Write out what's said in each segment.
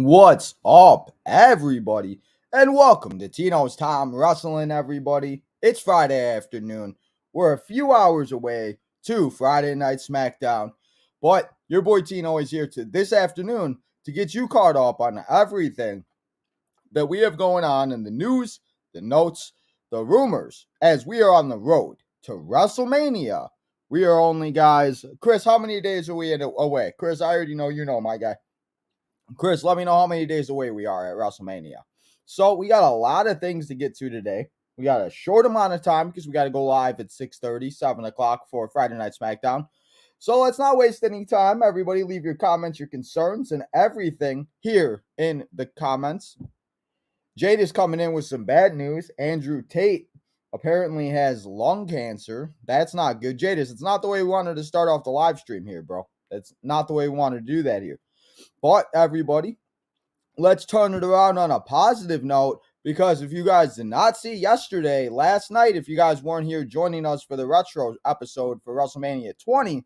What's up, everybody? And welcome to Tino's Time Wrestling, everybody. It's Friday afternoon. We're a few hours away to Friday Night SmackDown. But your boy Tino is here this afternoon to get you caught up on everything that we have going on in the news, the notes, the rumors, as we are on the road to WrestleMania. We are only, guys, Chris, how many days are we away? Chris, I already know you know, my guy. Chris, let me know how many days away we are at WrestleMania. So we got a lot of things to get to today. We got a short amount of time because we got to go live at 6:30, 7 o'clock for Friday Night SmackDown. So let's not waste any time. Everybody leave your comments, your concerns, and everything here in the comments. Jade is coming in with some bad news. Andrew Tate apparently has lung cancer. That's not good. Jadis, it's not the way we wanted to start off the live stream here, bro. That's not the way we wanted to do that here. But everybody, let's turn it around on a positive note, because if you guys did not see last night, if you guys weren't here joining us for the retro episode for WrestleMania 20,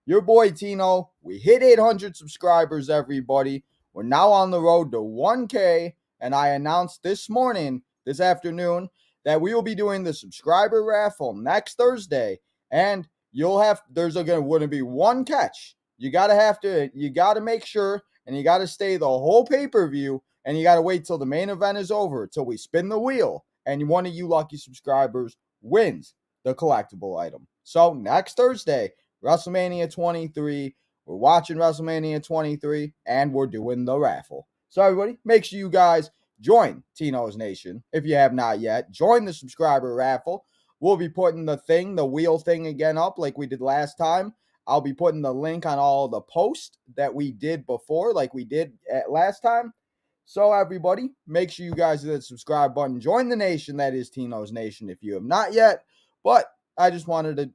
your boy Tino, we hit 800 subscribers, everybody. We're now on the road to 1K, and I announced this afternoon, that we will be doing the subscriber raffle next Thursday, and wouldn't be one catch. You gotta make sure, and you got to stay the whole pay-per-view, and you got to wait till the main event is over, till we spin the wheel, and one of you lucky subscribers wins the collectible item. So next Thursday, WrestleMania 23, we're watching WrestleMania 23, and we're doing the raffle. So everybody, make sure you guys join Tino's Nation. If you have not yet, join the subscriber raffle. We'll be putting the wheel thing again up like we did last time. I'll be putting the link on all the posts that we did before, like we did at last time. So everybody, make sure you guys hit the subscribe button. Join the nation that is Tino's Nation if you have not yet. But I just wanted to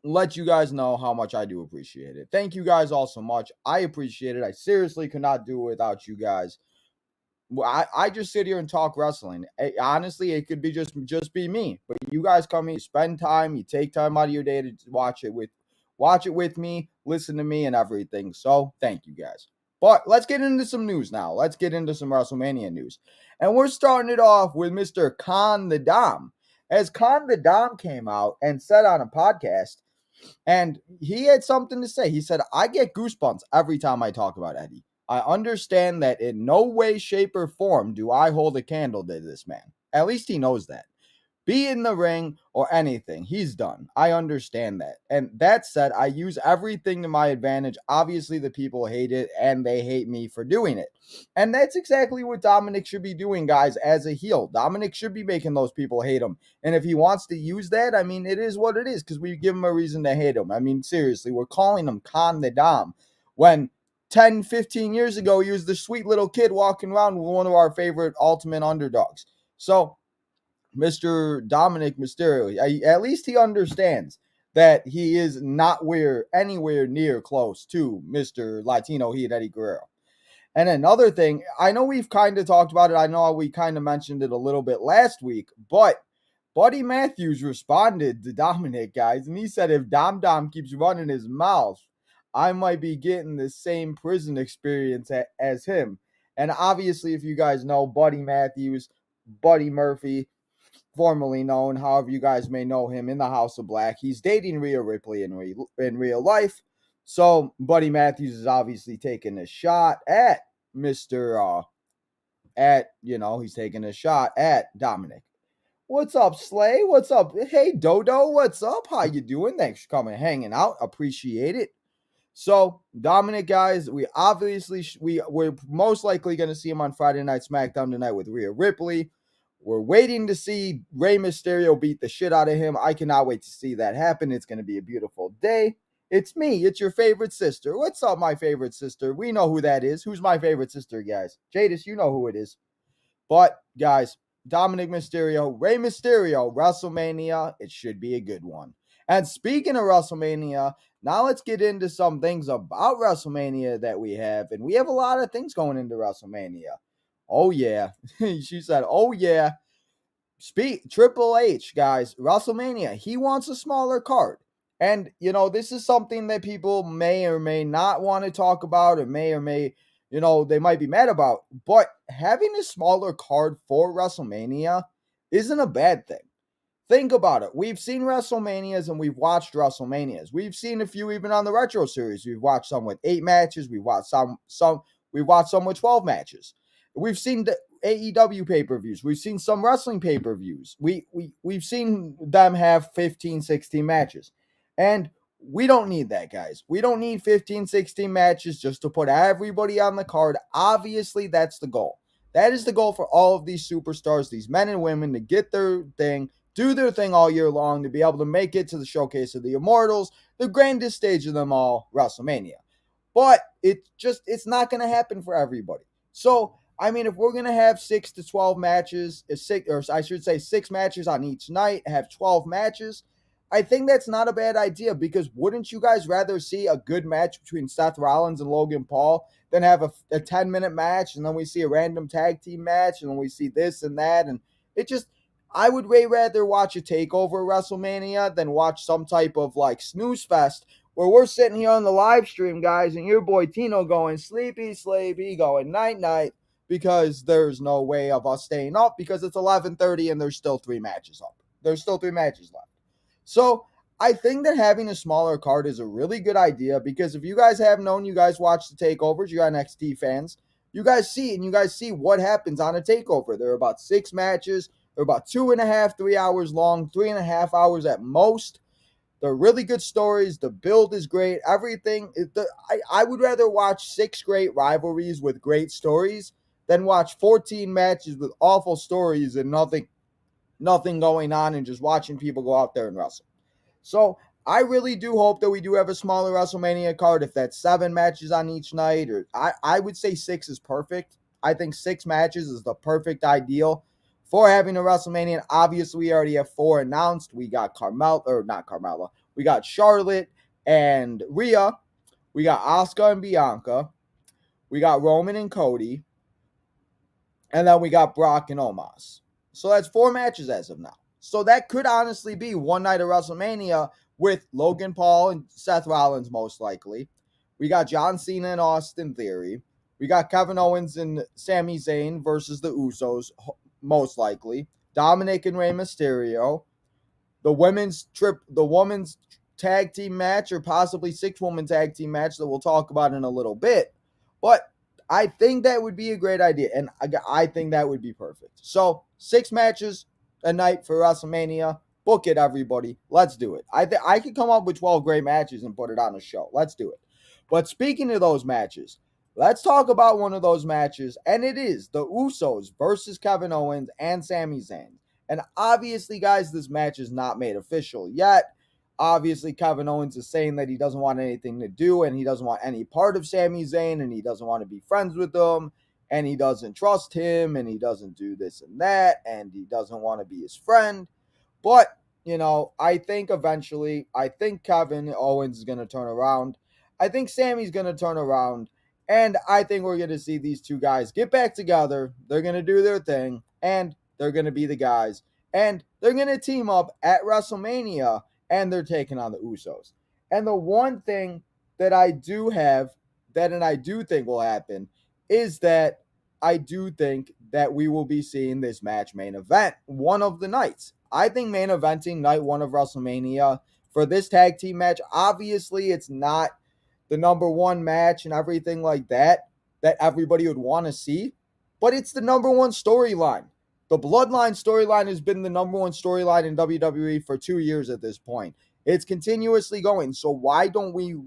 let you guys know how much I do appreciate it. Thank you guys all so much. I appreciate it. I seriously could not do it without you guys. I just sit here and talk wrestling. Honestly, it could be just be me. But you guys come here, you spend time, you take time out of your day to watch it with me, listen to me, and everything. So thank you guys. But let's get into some news now. Let's get into some WrestleMania news. And we're starting it off with Mr. Khan the Dom. As Khan the Dom came out and said on a podcast, and he had something to say. He said, I get goosebumps every time I talk about Eddie. I understand that in no way, shape, or form do I hold a candle to this man. At least he knows that. Be in the ring or anything, he's done. I understand that. And that said, I use everything to my advantage. Obviously, the people hate it, and they hate me for doing it. And that's exactly what Dominic should be doing, guys, as a heel. Dominic should be making those people hate him. And if he wants to use that, I mean, it is what it is, because we give him a reason to hate him. I mean, seriously, we're calling him Khan the Dom, when 10, 15 years ago, he was the sweet little kid walking around with one of our favorite ultimate underdogs. So, Mr. Dominic Mysterio, at least he understands that he is not anywhere near close to Mr. Latino Heat Eddie Guerrero. And another thing, I know we've kind of talked about it. I know we kind of mentioned it a little bit last week, but Buddy Matthews responded to Dominic, guys, and he said if Dom keeps running his mouth, I might be getting the same prison experience as him. And obviously, if you guys know Buddy Matthews, Buddy Murphy, formerly known, however you guys may know him, in the House of Black, he's dating Rhea Ripley in real life. So Buddy Matthews is obviously taking a shot at he's taking a shot at Dominic. What's up, Slay? What's up? Hey, Dodo, what's up? How you doing? Thanks for coming and hanging out. Appreciate it. So, Dominic, guys, we're most likely going to see him on Friday Night SmackDown tonight with Rhea Ripley. We're waiting to see Rey Mysterio beat the shit out of him. I cannot wait to see that happen. It's going to be a beautiful day. It's me. It's your favorite sister. What's up, my favorite sister? We know who that is. Who's my favorite sister, guys? Jadis, you know who it is. But, guys, Dominic Mysterio, Rey Mysterio, WrestleMania, it should be a good one. And speaking of WrestleMania, now let's get into some things about WrestleMania that we have. And we have a lot of things going into WrestleMania. Oh, yeah. She said, oh, yeah. Triple H, guys, WrestleMania, he wants a smaller card. And, this is something that people may or may not want to talk about, or may they might be mad about. But having a smaller card for WrestleMania isn't a bad thing. Think about it. We've seen WrestleManias and we've watched WrestleManias. We've seen a few even on the Retro series. We've watched some with 8 matches. We've watched some with 12 matches. We've seen the AEW pay-per-views. We've seen some wrestling pay-per-views. We've seen them have 15, 16 matches. And we don't need that, guys. We don't need 15, 16 matches just to put everybody on the card. Obviously, that's the goal. That is the goal for all of these superstars, these men and women, to get their thing, do their thing all year long, to be able to make it to the Showcase of the Immortals, the grandest stage of them all, WrestleMania. But it's not going to happen for everybody. So, I mean, if we're going to have 6 to 12 matches, or I should say 6 matches on each night, have 12 matches, I think that's not a bad idea, because wouldn't you guys rather see a good match between Seth Rollins and Logan Paul than have a 10-minute match, and then we see a random tag team match, and then we see this and that, and it just, I would way rather watch a takeover WrestleMania than watch some type of like snooze fest where we're sitting here on the live stream, guys, and your boy Tino going sleepy, sleepy, going night night, because there's no way of us staying up because it's 11:30 and there's still 3 matches up. There's still 3 matches left. So I think that having a smaller card is a really good idea, because if you guys have known, you guys watch the takeovers, you're NXT fans, you guys see what happens on a takeover. There are about 6 matches. They're about 2.5, 3 hours long, 3.5 hours at most. They're really good stories. The build is great. Everything. I would rather watch 6 great rivalries with great stories than watch 14 matches with awful stories and nothing going on and just watching people go out there and wrestle. So I really do hope that we do have a smaller WrestleMania card. If that's 7 matches on each night, or I would say 6 is perfect. I think 6 matches is the perfect ideal for having a WrestleMania. And obviously, we already have 4 announced. We got not Carmella. We got Charlotte and Rhea. We got Asuka and Bianca. We got Roman and Cody. And then we got Brock and Omos. So that's 4 matches as of now. So that could honestly be one night of WrestleMania with Logan Paul and Seth Rollins, most likely. We got John Cena and Austin Theory. We got Kevin Owens and Sami Zayn versus the Usos, most likely. Dominic and Rey Mysterio. The women's tag team match, or possibly 6-woman tag team match that we'll talk about in a little bit. But I think that would be a great idea, and I think that would be perfect. So 6 matches a night for WrestleMania. Book it, everybody. Let's do it. I could come up with 12 great matches and put it on a show. Let's do it. But speaking of those matches, let's talk about one of those matches, and it is the Usos versus Kevin Owens and Sami Zayn. And obviously, guys, this match is not made official yet. Obviously, Kevin Owens is saying that he doesn't want anything to do, and he doesn't want any part of Sami Zayn, and he doesn't want to be friends with him, and he doesn't trust him, and he doesn't do this and that, and he doesn't want to be his friend. But, I think eventually, Kevin Owens is going to turn around. I think Sami's going to turn around, and I think we're going to see these 2 guys get back together. They're going to do their thing, and they're going to be the guys, and they're going to team up at WrestleMania, and they're taking on the Usos. And the one thing that I do think will happen is that I do think that we will be seeing this match main event one of the nights. I think main eventing night 1 of WrestleMania for this tag team match, obviously it's not the number 1 match and everything like that everybody would want to see, but it's the number 1 storyline. The Bloodline storyline has been the number 1 storyline in WWE for 2 years at this point. It's continuously going. So why don't we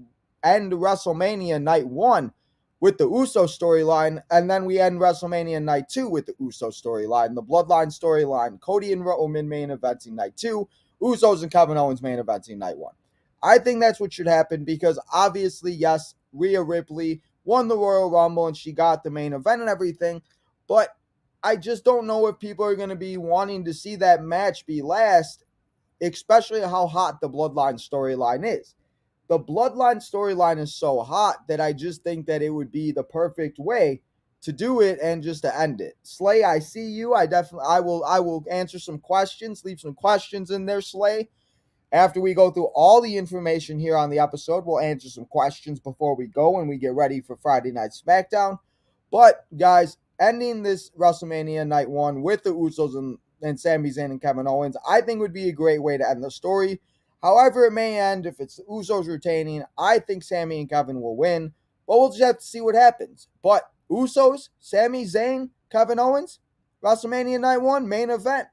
end WrestleMania night 1 with the Uso storyline, and then we end WrestleMania night 2 with the Uso storyline, the Bloodline storyline, Cody and Roman main eventing night 2, Usos and Kevin Owens main eventing night 1. I think that's what should happen, because obviously, yes, Rhea Ripley won the Royal Rumble and she got the main event and everything, but I just don't know if people are going to be wanting to see that match be last, especially how hot the Bloodline storyline is. The Bloodline storyline is so hot that I just think that it would be the perfect way to do it and just to end it. Slay, I see you. I will answer some questions, leave some questions in there, Slay. After we go through all the information here on the episode, we'll answer some questions before we go and we get ready for Friday Night SmackDown. But, guys, ending this WrestleMania Night 1 with the Usos and Sami Zayn and Kevin Owens, I think would be a great way to end the story. However it may end, if it's the Usos retaining, I think Sami and Kevin will win. But we'll just have to see what happens. But Usos, Sami Zayn, Kevin Owens, WrestleMania Night 1, main event.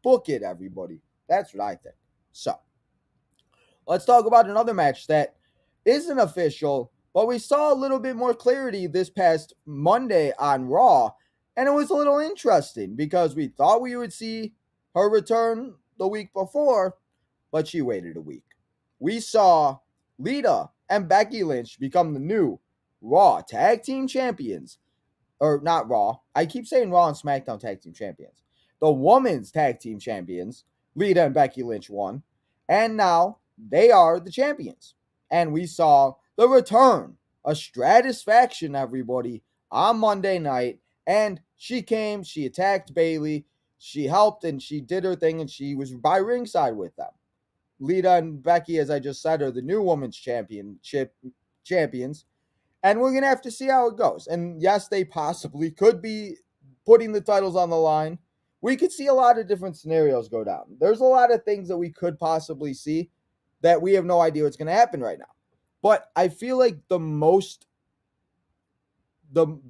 Book it, everybody. That's what I think. So, let's talk about another match that isn't official, but we saw a little bit more clarity this past Monday on Raw, and it was a little interesting because we thought we would see her return the week before, but she waited a week. We saw Lita and Becky Lynch become the new Raw Tag Team Champions. Or not Raw. I keep saying Raw and SmackDown Tag Team Champions. The Women's Tag Team Champions, Lita and Becky Lynch won, and now they are the champions. And we saw the return, a Stratusfaction, everybody, on Monday night. And she came, she attacked Bayley, she helped, and she did her thing, and she was by ringside with them. Lita and Becky, as I just said, are the new Women's Championship champions. And we're going to have to see how it goes. And yes, they possibly could be putting the titles on the line. We could see a lot of different scenarios go down. There's a lot of things that we could possibly see that we have no idea what's going to happen right now. But I feel like the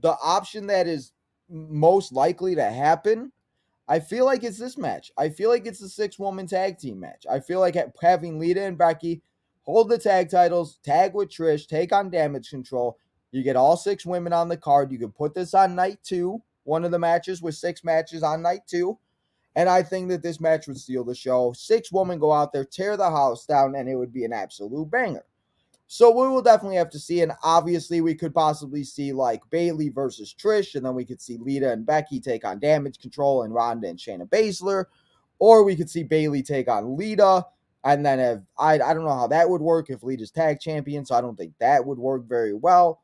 option that is most likely to happen, I feel like it's this match. I feel like it's a 6-woman tag team match. I feel like having Lita and Becky hold the tag titles, tag with Trish, take on Damage Control. You get all 6 women on the card. You can put this on night 2, one of the matches with 6 matches on night 2. And I think that this match would steal the show. 6 women go out there, tear the house down, and it would be an absolute banger. So we will definitely have to see, and obviously we could possibly see like Bayley versus Trish, and then we could see Lita and Becky take on Damage Control and Ronda and Shayna Baszler, or we could see Bayley take on Lita, and then have, I don't know how that would work if Lita's tag champion, so I don't think that would work very well.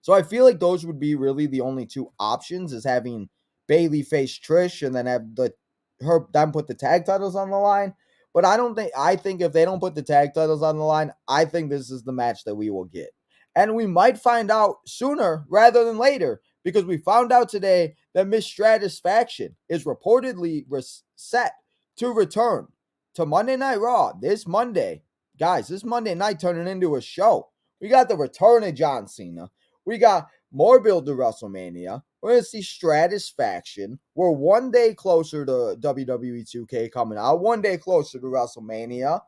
So I feel like those would be really the only 2 options, is having Bayley face Trish and then have them put the tag titles on the line. But I think if they don't put the tag titles on the line, I think this is the match that we will get. And we might find out sooner rather than later, because we found out today that Miss Stratusfaction is reportedly set to return to Monday Night Raw this Monday. Guys, this Monday night turning into a show. We got the return of John Cena. We got more build to WrestleMania. We're going to see Stratusfaction. We're one day closer to WWE 2K coming out. One day closer to WrestleMania.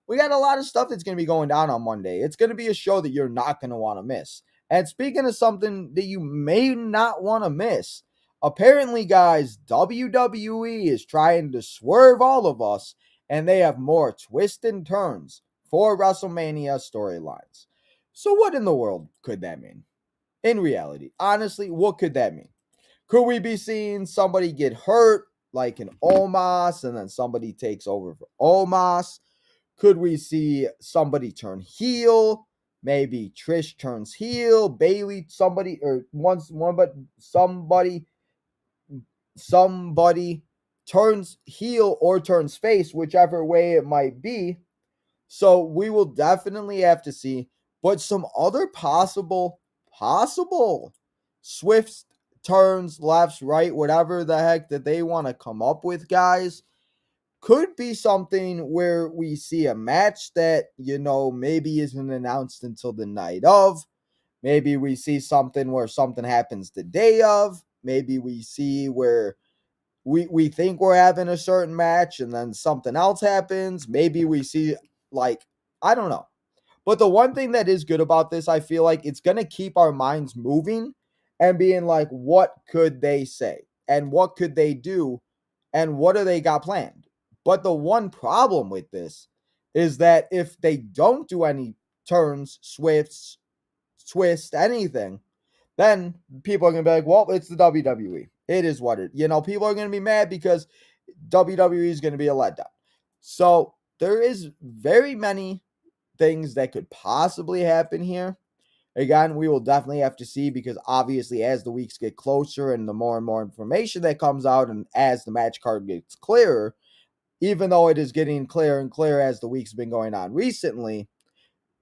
We got a lot of stuff that's going to be going down on Monday. It's going to be a show that you're not going to want to miss. And speaking of something that you may not want to miss, apparently, guys, WWE is trying to swerve all of us, and they have more twists and turns for WrestleMania storylines. So what in the world could that mean? In reality, honestly, what could that mean? Could we be seeing somebody get hurt, like an Omos, and then somebody takes over for Omos? Could we see somebody turn heel? Maybe Trish turns heel, Bayley, somebody turns heel or turns face, whichever way it might be. So we will definitely have to see. But some other possible swift turns, lefts, right, whatever the heck that they want to come up with, guys, could be something where we see a match that, maybe isn't announced until the night of. Maybe we see something where something happens the day of. Maybe we see where we think we're having a certain match and then something else happens. Maybe we see, I don't know. But the one thing that is good about this, I feel like it's going to keep our minds moving and being like, what could they say? And what could they do? And what do they got planned? But the one problem with this is that if they don't do any turns, swifts, twist, anything, then people are going to be like, well, it's the WWE. It is what it, people are going to be mad because WWE is going to be a letdown. So there is very many things that could possibly happen here. Again, we will definitely have to see, because obviously as the weeks get closer and the more and more information that comes out, and as the match card gets clearer, even though it is getting clearer and clearer as the weeks have been going on recently,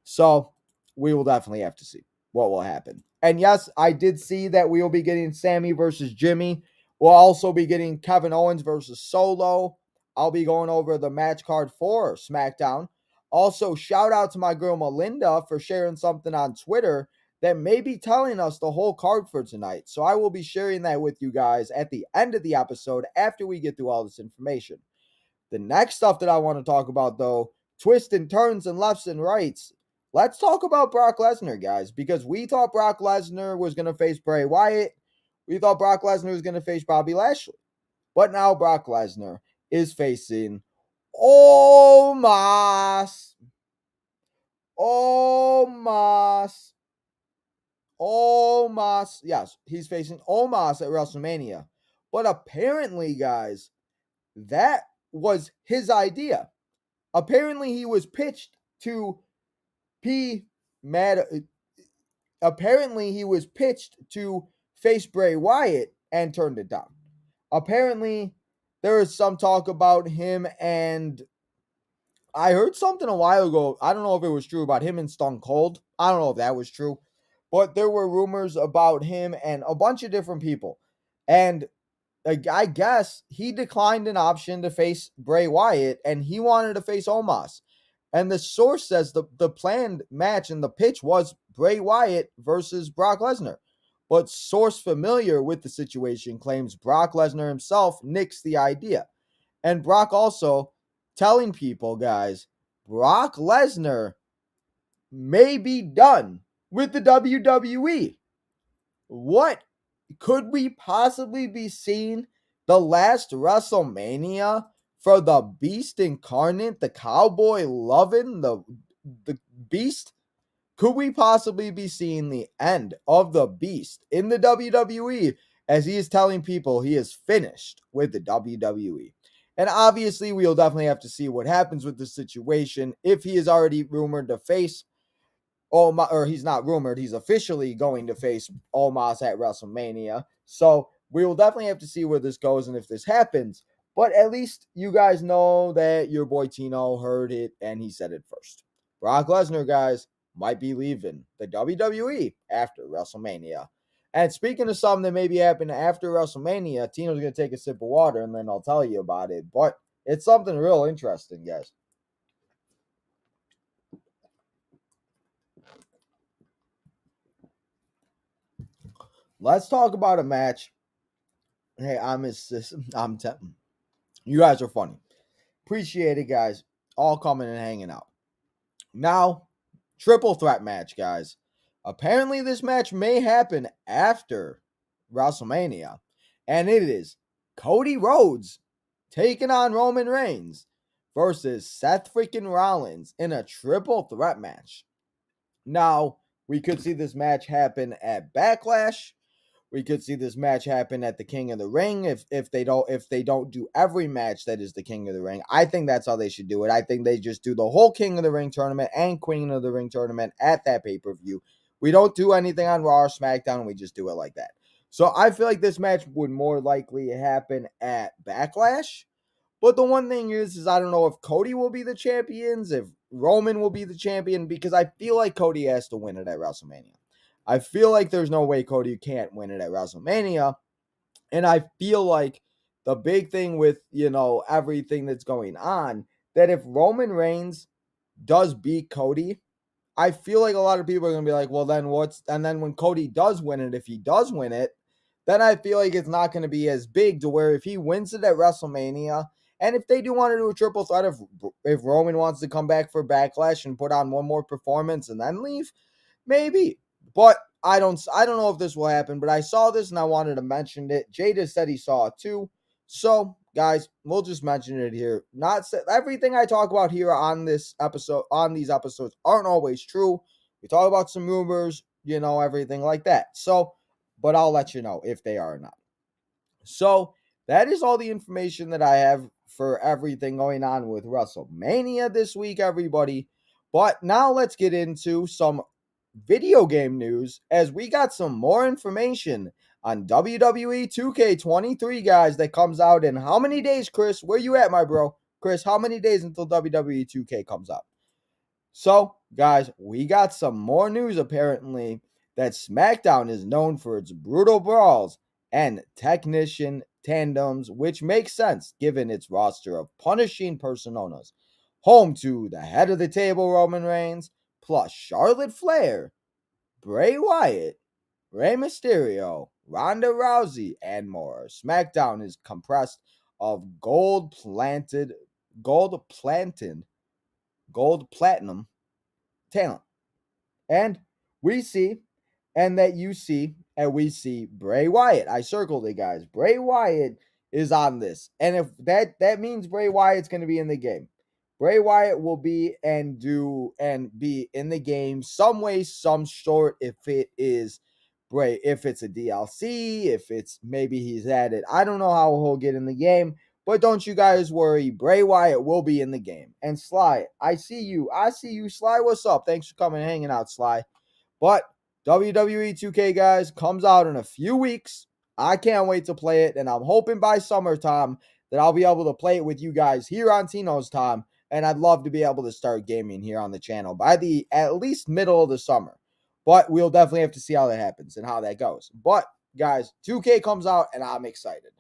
so we will definitely have to see what will happen. And yes, I did see that we will be getting Sami versus Jimmy. We'll also be getting Kevin Owens versus Solo. I'll be going over the match card for SmackDown. Also, shout out to my girl Melinda for sharing something on Twitter that may be telling us the whole card for tonight. So I will be sharing that with you guys at the end of the episode after we get through all this information. The next stuff that I want to talk about, though, twists and turns and lefts and rights. Let's talk about Brock Lesnar, guys, because we thought Brock Lesnar was going to face Bray Wyatt. We thought Brock Lesnar was going to face Bobby Lashley. But now Brock Lesnar is facing Omos. Yes, he's facing Omos at WrestleMania. But apparently, guys, that was his idea. Apparently, he was pitched to Apparently, he was pitched to face Bray Wyatt and turned it down. Apparently, there is some talk about him, and I heard something a while ago. I don't know if it was true about him and Stone Cold. I don't know if that was true, but there were rumors about him and a bunch of different people. And I guess he declined an option to face Bray Wyatt, and he wanted to face Omos. And the source says the planned match and the pitch was Bray Wyatt versus Brock Lesnar. But source familiar with the situation claims Brock Lesnar himself nixed the idea. And Brock also telling people, guys, Brock Lesnar may be done with the WWE. What could we possibly be seeing the last WrestleMania for the Beast incarnate, the cowboy loving the Beast? Could we possibly be seeing the end of the Beast in the WWE as he is telling people he is finished with the WWE? And obviously, we'll definitely have to see what happens with the situation. If he is already rumored to face Omos, or he's not rumored, he's officially going to face Omos at WrestleMania. So we will definitely have to see where this goes and if this happens. But at least you guys know that your boy Tino heard it and he said it first. Brock Lesnar, guys, might be leaving the WWE after WrestleMania. And speaking of something that maybe happened after WrestleMania, Tino's going to take a sip of water and then I'll tell you about it. But it's something real interesting, guys. Let's talk about a match. Hey, you guys are funny. Appreciate it, guys. All coming and hanging out. Now, triple threat match, guys. Apparently, this match may happen after WrestleMania. And it is Cody Rhodes taking on Roman Reigns versus Seth freaking Rollins in a triple threat match. Now, we could see this match happen at Backlash. We could see this match happen at the King of the Ring if they don't do every match that is the King of the Ring. I think that's how they should do it. I think they just do the whole King of the Ring tournament and Queen of the Ring tournament at that pay-per-view. We don't do anything on Raw or SmackDown. We just do it like that. So I feel like this match would more likely happen at Backlash. But the one thing is I don't know if Cody will be the champions, if Roman will be the champion, because I feel like Cody has to win it at WrestleMania. I feel like there's no way Cody can't win it at WrestleMania. And I feel like the big thing with, everything that's going on, that if Roman Reigns does beat Cody, I feel like a lot of people are going to be like, well, then and then when Cody does win it, if he does win it, then I feel like it's not going to be as big to where if he wins it at WrestleMania, and if they do want to do a triple threat, if Roman wants to come back for Backlash and put on one more performance and then leave, maybe. But I don't know if this will happen, but I saw this and I wanted to mention it. Jada said he saw it too. So, guys, we'll just mention it here. Not everything I talk about here on these episodes aren't always true. We talk about some rumors, everything like that. So, but I'll let you know if they are or not. So, that is all the information that I have for everything going on with WrestleMania this week, everybody. But now let's get into some video game news as we got some more information on WWE 2K23, guys, that comes out in how many days, Chris? Where you at, my bro? Chris, how many days until WWE 2K comes out? So, guys, we got some more news apparently that SmackDown is known for its brutal brawls and technician tandems, which makes sense given its roster of punishing personas. Home to the head of the table Roman Reigns, plus Charlotte Flair, Bray Wyatt, Rey Mysterio, Ronda Rousey, and more. SmackDown is compressed of gold platinum talent. And we see, and that you see, and we see Bray Wyatt. I circled it, guys. Bray Wyatt is on this. And if that means Bray Wyatt's going to be in the game. Bray Wyatt will be be in the game some way, some sort, if it is Bray, if it's a DLC, if it's maybe he's added. I don't know how he'll get in the game, but don't you guys worry. Bray Wyatt will be in the game. And Sly, I see you. Sly. What's up? Thanks for coming and hanging out, Sly. But WWE 2K, guys, comes out in a few weeks. I can't wait to play it, and I'm hoping by summertime that I'll be able to play it with you guys here on Tino's Time, and I'd love to be able to start gaming here on the channel by the at least middle of the summer. But we'll definitely have to see how that happens and how that goes. But, guys, 2K comes out, and I'm excited.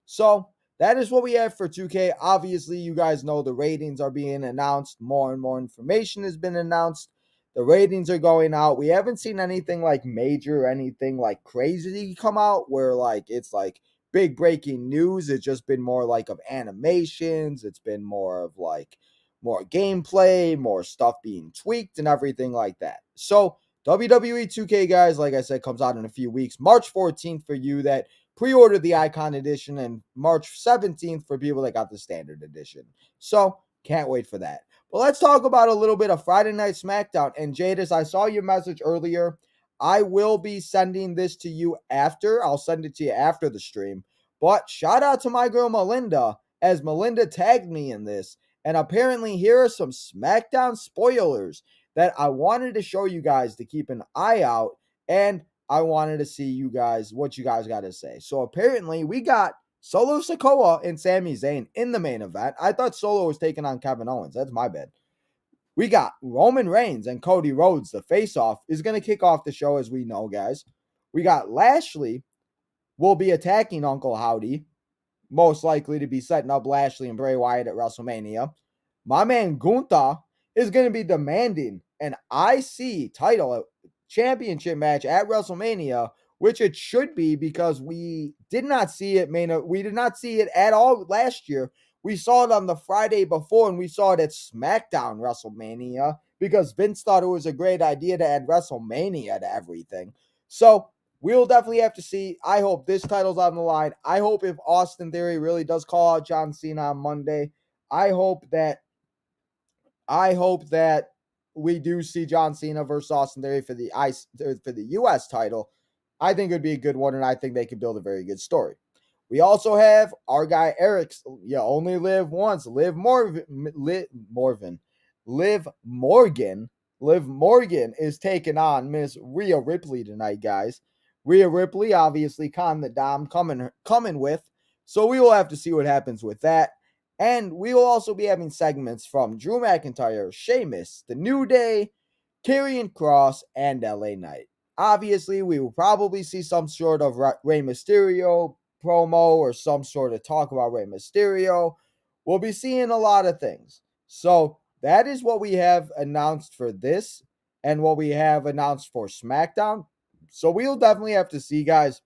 So, that is what we have for 2K. Obviously, you guys know the ratings are being announced. More and more information has been announced. The ratings are going out. We haven't seen anything like major, anything like crazy come out where like it's like big breaking news. It's just been more like of animations. It's been more of like more gameplay, more stuff being tweaked and everything like that. So WWE 2K, guys, like I said, comes out in a few weeks. March 14th for you that pre-ordered the Icon Edition, and March 17th for people that got the Standard Edition. So can't wait for that. But let's talk about a little bit of Friday Night SmackDown. And Jadis, I saw your message earlier. I will be sending this to you after. I'll send it to you after the stream. But shout out to my girl Melinda, as Melinda tagged me in this. And apparently here are some SmackDown spoilers that I wanted to show you guys to keep an eye out. And I wanted to see you guys, what you guys got to say. So apparently we got Solo Sikoa and Sami Zayn in the main event. I thought Solo was taking on Kevin Owens. That's my bad. We got Roman Reigns and Cody Rhodes. The face-off is going to kick off the show, as we know, guys. We got Lashley will be attacking Uncle Howdy, most likely to be setting up Lashley and Bray Wyatt at WrestleMania. My man Gunther is going to be demanding an IC title championship match at WrestleMania, which it should be because we did not see it we did not see it at all last year. We saw it on the Friday before, and we saw it at SmackDown WrestleMania because Vince thought it was a great idea to add WrestleMania to everything. So we'll definitely have to see. I hope this title's on the line. I hope if Austin Theory really does call out John Cena on Monday, I hope that we do see John Cena versus Austin Theory for the US title. I think it would be a good one, and I think they could build a very good story. We also have our guy Eric's. You only live once. Liv Morgan is taking on Miss Rhea Ripley tonight, guys. Rhea Ripley, obviously, Con the Dom coming with. So we will have to see what happens with that. And we will also be having segments from Drew McIntyre, Sheamus, The New Day, Karrion Kross, and LA Knight. Obviously, we will probably see some sort of Rey Mysterio promo or some sort of talk about Rey Mysterio. We'll be seeing a lot of things. So that is what we have announced for this and what we have announced for SmackDown. So we'll definitely have to see, guys,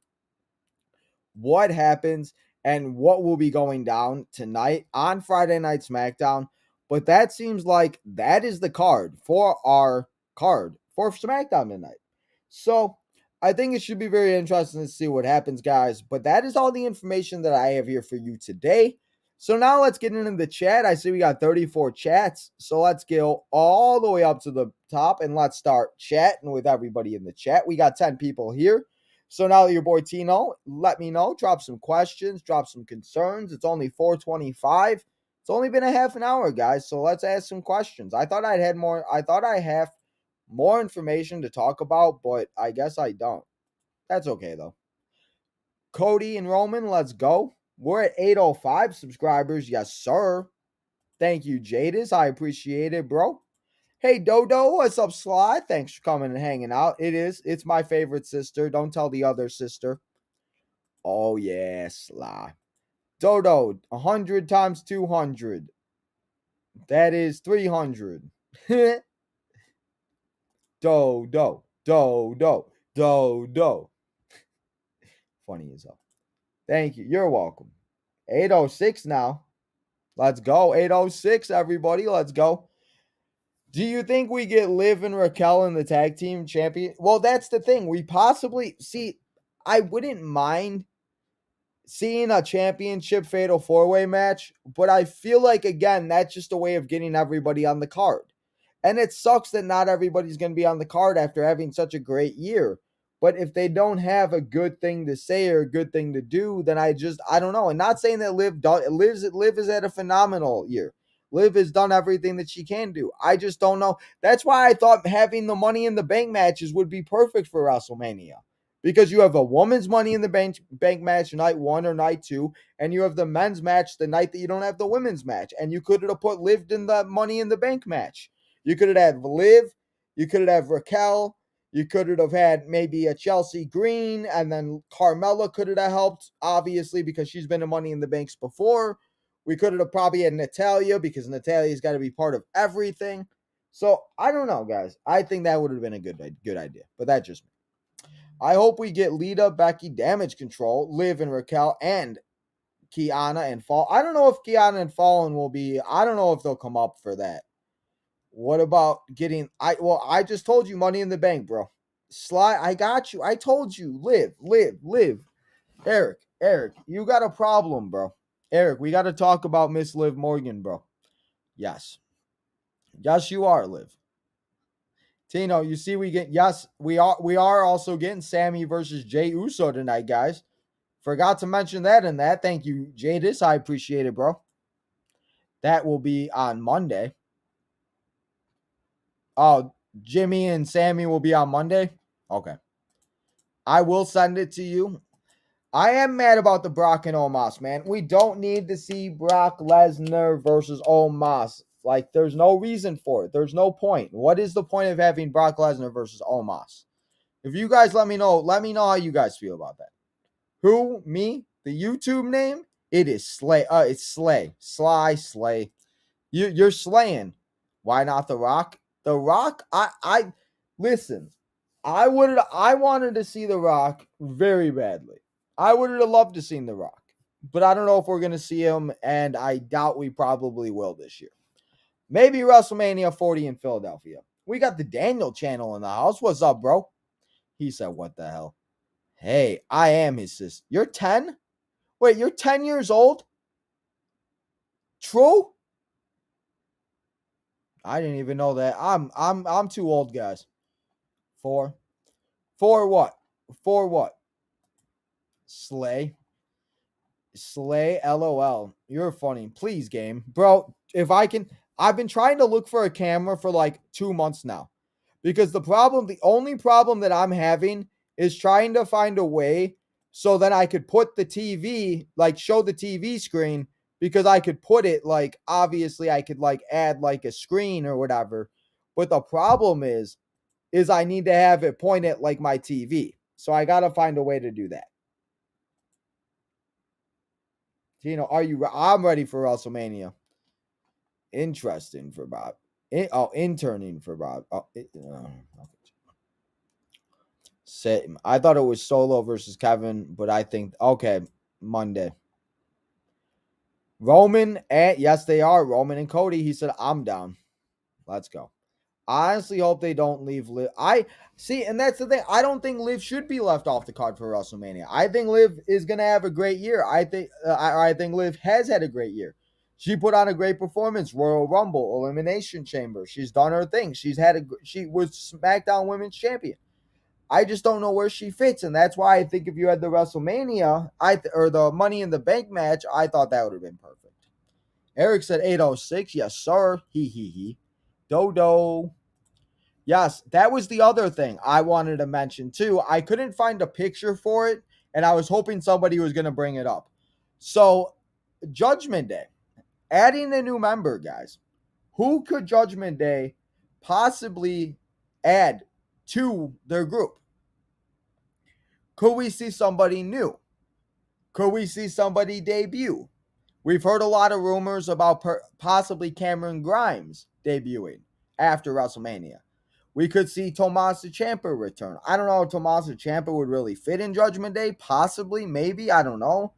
what happens and what will be going down tonight on Friday Night SmackDown. But that seems like that is the card for our card for SmackDown tonight. So I think it should be very interesting to see what happens, guys. But that is all the information that I have here for you today. So now let's get into the chat. I see we got 34 chats. So let's go all the way up to the top and let's start chatting with everybody in the chat. We got 10 people here. So now that your boy Tino, let me know. Drop some questions, drop some concerns. It's only 4:25. It's only been a half an hour, guys. So let's ask some questions. I thought I have more information to talk about, but I guess I don't. That's okay though. Cody and Roman, let's go. We're at 805 subscribers. Yes, sir. Thank you, Jadis. I appreciate it, bro. Hey Dodo, what's up, Sly? Thanks for coming and hanging out. It's my favorite sister. Don't tell the other sister. Oh yeah, Sly. Dodo, 100 times 200. That is 300. Dodo, Dodo, Dodo. Funny as hell. Thank you. You're welcome. 806 now. Let's go. 806, everybody. Let's go. Do you think we get Liv and Raquel in the tag team champion? Well, that's the thing. We possibly see. I wouldn't mind seeing a championship fatal four-way match, but I feel like, again, that's just a way of getting everybody on the card. And it sucks that not everybody's going to be on the card after having such a great year. But if they don't have a good thing to say or a good thing to do, then I don't know. And not saying that Liv is at a phenomenal year. Liv has done everything that she can do. I just don't know. That's why I thought having the Money in the Bank matches would be perfect for WrestleMania. Because you have a woman's Money in the bank match night 1 or night 2, and you have the men's match the night that you don't have the women's match. And you could have put Liv in the Money in the Bank match. You could have had Liv, you could have had Raquel, you could have had maybe a Chelsea Green, and then Carmella could have helped, obviously, because she's been in Money in the Banks before. We could have probably had Natalya, because Natalya's got to be part of everything. So, I don't know, guys. I think that would have been a good idea, but that's just me. I hope we get Lita, Becky, Damage Control, Liv and Raquel, and Kiana and Fall. I don't know if Kiana and Fallen will be. I don't know if they'll come up for that. What about getting? I just told you Money in the Bank, bro. Sly, I got you. I told you. Live. Eric, you got a problem, bro. Eric, we got to talk about Miss Liv Morgan, bro. Yes, you are, Liv. Tino, you see, we are also getting Sami versus Jey Uso tonight, guys. Forgot to mention that in that. Thank you, Jadis. I appreciate it, bro. That will be on Monday. Oh, Jimmy and Sami will be on Monday? Okay. I will send it to you. I am mad about the Brock and Omos, man. We don't need to see Brock Lesnar versus Omos. Like, there's no reason for it. There's no point. What is the point of having Brock Lesnar versus Omos? If you guys let me know how you guys feel about that. Who? Me? The YouTube name? It is Slay. It's Slay. Slay. You're slaying. Why not The Rock? The Rock, I listen. I wanted to see The Rock very badly. I would have loved to see The Rock, but I don't know if we're gonna see him, and I doubt we probably will this year. Maybe WrestleMania 40 in Philadelphia. We got the Daniel channel in the house. What's up, bro? He said, "What the hell?" Hey, I am his sister. You're 10? Wait, you're 10 years old? True? I didn't even know that. I'm too old, guys. 4. For what? For what? Slay. LOL. You're funny. Please, game. Bro, if I can, I've been trying to look for a camera for like 2 months now. Because the only problem that I'm having is trying to find a way so that I could put the TV, like show the TV screen, because I could put it like, obviously I could like add like a screen or whatever. But the problem is I need to have it point at like my TV. So I got to find a way to do that. I'm ready for WrestleMania. Interesting for Bob. Interning for Bob. I thought it was Solo versus Kevin, but I think, okay, Monday. Roman, yes, they are. Roman and Cody. He said, I'm down. Let's go. I honestly hope they don't leave Liv. And that's the thing. I don't think Liv should be left off the card for WrestleMania. I think Liv is going to have a great year. I think Liv has had a great year. She put on a great performance. Royal Rumble, Elimination Chamber. She's done her thing. She was SmackDown Women's Champion. I just don't know where she fits, and that's why I think if you had the WrestleMania or the Money in the Bank match, I thought that would have been perfect. Eric said 806. Yes, sir. He. Dodo. Yes, that was the other thing I wanted to mention too. I couldn't find a picture for it, and I was hoping somebody was going to bring it up. So, Judgment Day, adding a new member, guys. Who could Judgment Day possibly add to their group? Could we see somebody new? Could we see somebody debut? We've heard a lot of rumors about possibly Cameron Grimes debuting after WrestleMania. We could see Tommaso Ciampa return. I don't know if Tommaso Ciampa would really fit in Judgment Day. Possibly, maybe, I don't know.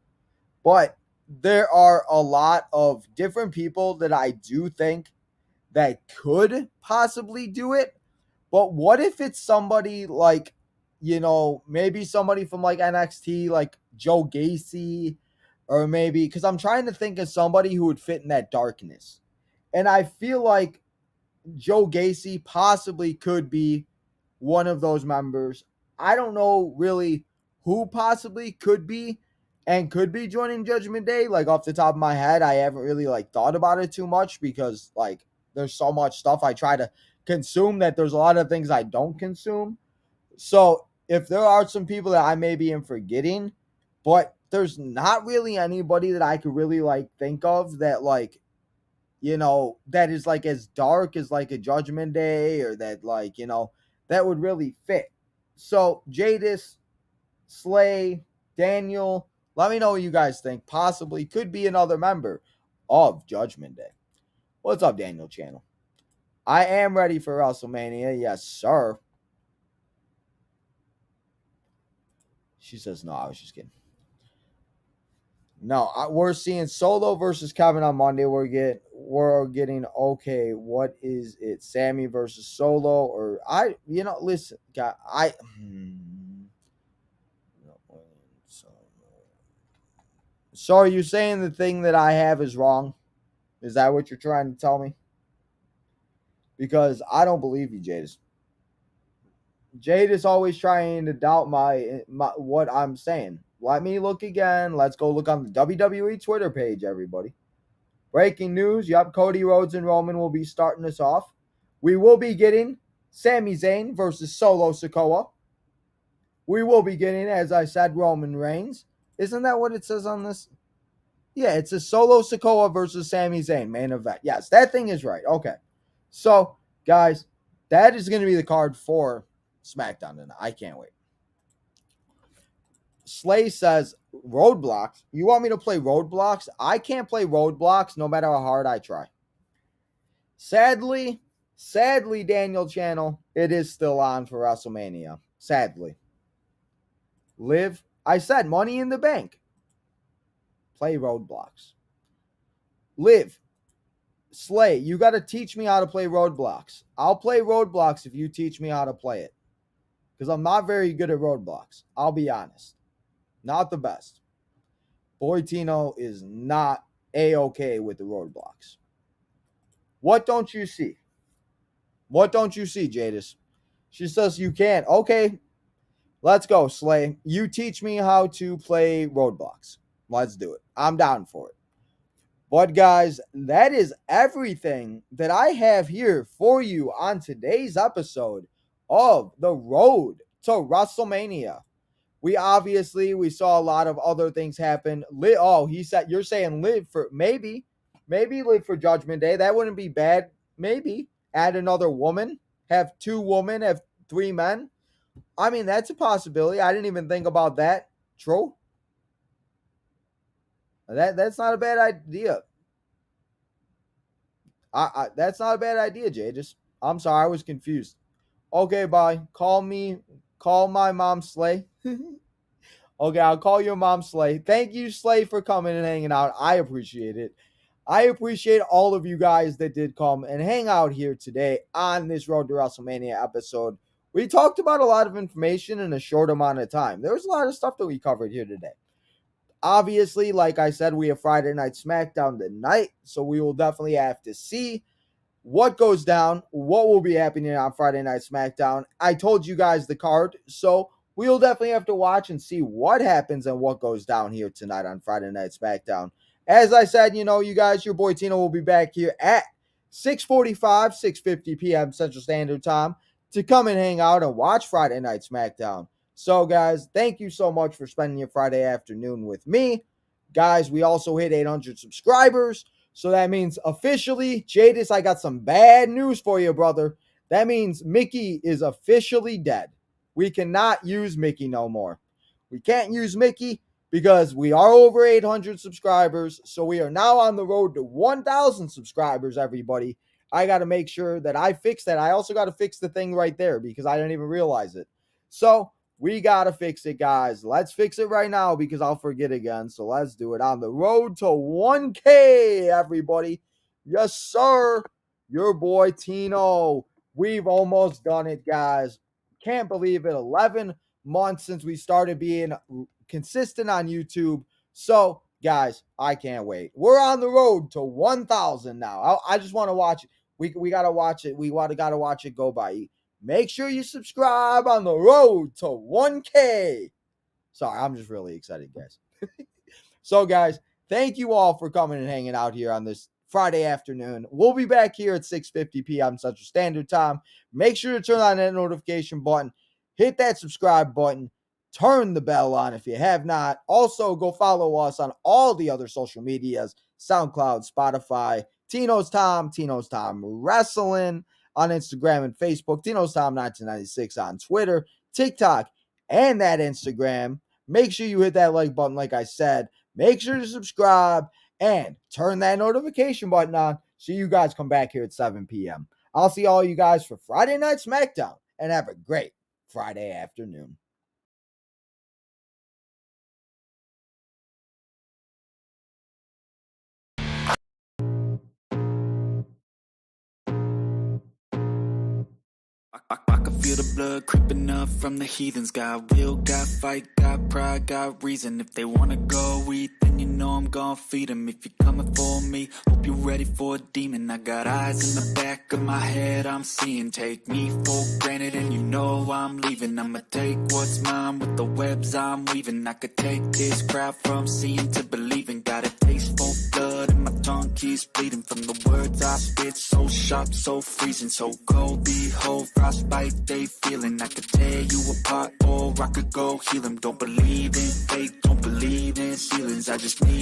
But there are a lot of different people that I do think that could possibly do it. But what if it's somebody like, maybe somebody from like NXT, like Joe Gacy, or maybe, because I'm trying to think of somebody who would fit in that darkness. And I feel like Joe Gacy possibly could be one of those members. I don't know really who possibly could be and could be joining Judgment Day. Like off the top of my head, I haven't really like thought about it too much because like there's so much stuff I try to consume that there's a lot of things I don't consume. So if there are some people that I may be forgetting, but there's not really anybody that I could really like think of that like, that is like as dark as like a Judgment Day or that like, that would really fit. So Jadis, Slay, Daniel, let me know what you guys think. Possibly could be another member of Judgment Day. What's up, Daniel Channel? I am ready for WrestleMania. Yes, sir. She says, no, I was just kidding. No, we're seeing Solo versus Kevin on Monday. We're getting okay. What is it? Sami versus Solo, or listen, guy, So are you saying the thing that I have is wrong? Is that what you're trying to tell me? Because I don't believe you, Jadis. Jadis always trying to doubt my what I'm saying. Let me look again. Let's go look on the WWE Twitter page, everybody. Breaking news. Yep, Cody Rhodes and Roman will be starting us off. We will be getting Sami Zayn versus Solo Sikoa. We will be getting, as I said, Roman Reigns. Isn't that what it says on this? Yeah, it's a Solo Sikoa versus Sami Zayn main event. Yes, that thing is right. Okay. So, guys, that is going to be the card for SmackDown tonight. I can't wait. Slay says, Roadblocks? You want me to play Roadblocks? I can't play Roadblocks no matter how hard I try. Sadly, Daniel Channel, it is still on for WrestleMania. Sadly. Live, I said Money in the Bank. Play Roadblocks. Live, Slay, you got to teach me how to play Roadblocks. I'll play Roadblocks if you teach me how to play it. Because I'm not very good at Roadblocks. I'll be honest. Not the best. Boy Tino is not A-okay with the Roadblocks. What don't you see? What don't you see, Jadis? She says you can't. Okay, let's go, Slay. You teach me how to play Roadblocks. Let's do it. I'm down for it. But guys, that is everything that I have here for you on today's episode of The Road to WrestleMania. We saw a lot of other things happen. He said you're saying live for maybe live for Judgment Day. That wouldn't be bad. Maybe add another woman, have 2 women, have 3 men. I mean, that's a possibility. I didn't even think about that. True. That's not a bad idea. That's not a bad idea, Jay. I'm sorry, I was confused. Okay, bye. Call my mom Slay. Okay, I'll call your mom Slay. Thank you, Slay, for coming and hanging out. I appreciate it. I appreciate all of you guys that did come and hang out here today on this Road to WrestleMania episode. We talked about a lot of information in a short amount of time. There was a lot of stuff that we covered here today. Obviously, like I said, we have Friday Night SmackDown tonight, so we will definitely have to see what goes down, what will be happening on Friday Night SmackDown. I told you guys the card, so we will definitely have to watch and see what happens and what goes down here tonight on Friday Night SmackDown. As I said, you guys, your boy Tino will be back here at 6:45, 6:50 p.m. Central Standard Time to come and hang out and watch Friday Night SmackDown. So, guys, thank you so much for spending your Friday afternoon with me. Guys, we also hit 800 subscribers. So that means officially, Jadis, I got some bad news for you, brother. That means Mickey is officially dead. We cannot use Mickey no more. We can't use Mickey because we are over 800 subscribers. So we are now on the road to 1,000 subscribers, everybody. I got to make sure that I fix that. I also got to fix the thing right there because I didn't even realize it. So we got to fix it, guys. Let's fix it right now because I'll forget again. So let's do it. On the road to 1K, everybody. Yes, sir. Your boy Tino. We've almost done it, guys. Can't believe it. 11 months since we started being consistent on YouTube. So, guys, I can't wait. We're on the road to 1,000 now. I just want to watch it. We got to watch it. We got to watch it go by. Make sure you subscribe on the road to 1K. Sorry, I'm just really excited, guys. So, guys, thank you all for coming and hanging out here on this Friday afternoon. We'll be back here at 6:50 p.m. Central Standard Time. Make sure to turn on that notification button. Hit that subscribe button. Turn the bell on if you have not. Also, go follow us on all the other social medias, SoundCloud, Spotify, Tino's Tom Wrestling on Instagram and Facebook, Tino's Tom 1996 on Twitter, TikTok, and that Instagram. Make sure you hit that like button, like I said. Make sure to subscribe and turn that notification button on so you guys come back here at 7 p.m. I'll see all you guys for Friday Night SmackDown, and have a great Friday afternoon. I can feel the blood creeping up from the heathens. Got will, got fight, got pride, got reason. If they wanna go eat, then you know I'm gon' feed them. If you're coming for me, hope you're ready for a demon. I got eyes in the back of my head, I'm seeing. Take me for granted and you know I'm leaving. I'ma take what's mine with the webs I'm weaving. I could take this crowd from seeing to believing. Got a taste for blood and my tongue keeps bleeding. From the words I spit, so sharp, so freezing. So cold, behold, frostbite they feeling. I could tear you apart or I could go heal them. Don't believe in fate, don't believe in ceilings. I just need